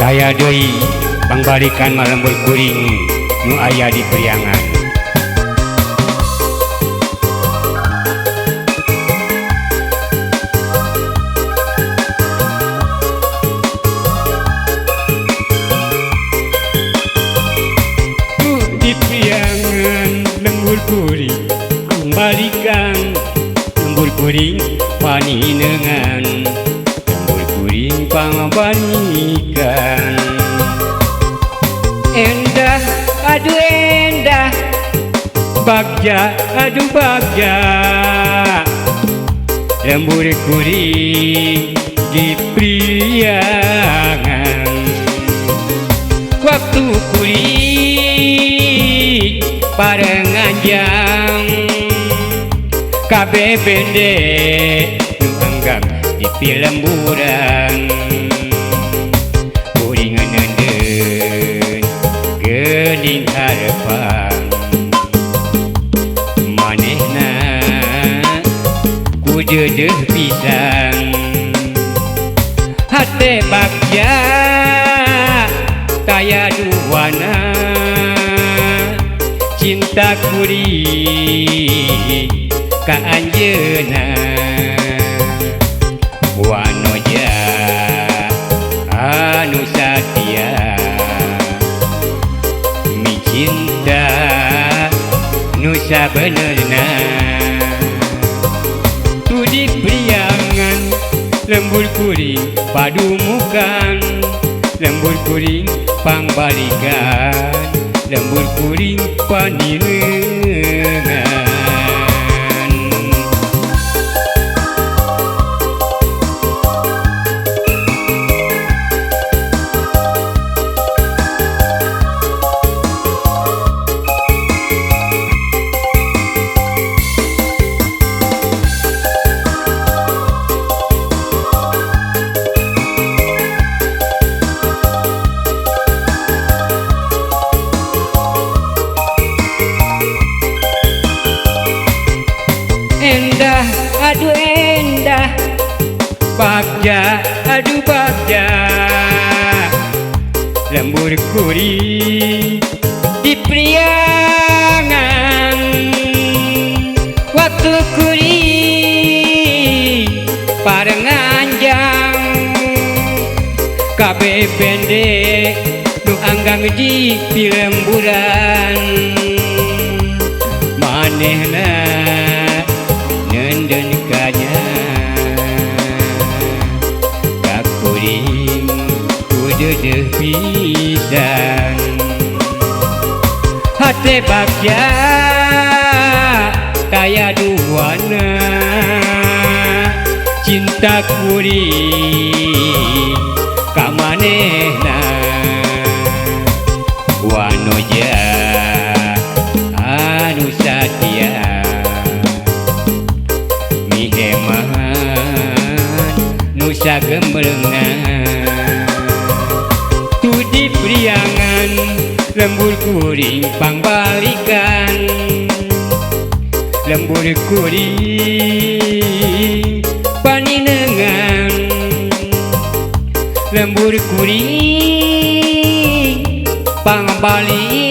Daya deui pangbalikan malembur kuring nu aya di Priangan. Di Priangan lembur kuring pangbalikan lembur kuring paninengan lembur kuring pangbalikan. Endah aduh endah bagja aduh bagja lembur kuring di Priangan. Waktu kuring parenganjang kabeh bende nu anggap di pilemburan. Kuring ngeundeun geuning harepan manehna ku deudeuh pisan. Hate bagja taya duana cinta kuring ka anjeunna. Wanoja anu satia mi cinta nu sabenerna. Tu di Priangan lembur kuring padumukan lembur kuring pangbalikan lembur kuring paninengan. Endah aduh endah bagja aduh bagja lembur kuring di Priangan. Waktu kuring parenganjang kabeh bende nu anggang di pilemburan. Manehna nenden kanya ka kuring ku deudeuh pisan. Hate bagja taya duana cinta kuring ka manehna. Wanoja anu satia nusa gembelengan. Tu di Priangan lembur kuring pangbalikan lembur kuring paninengan lembur kuring pangbalikan.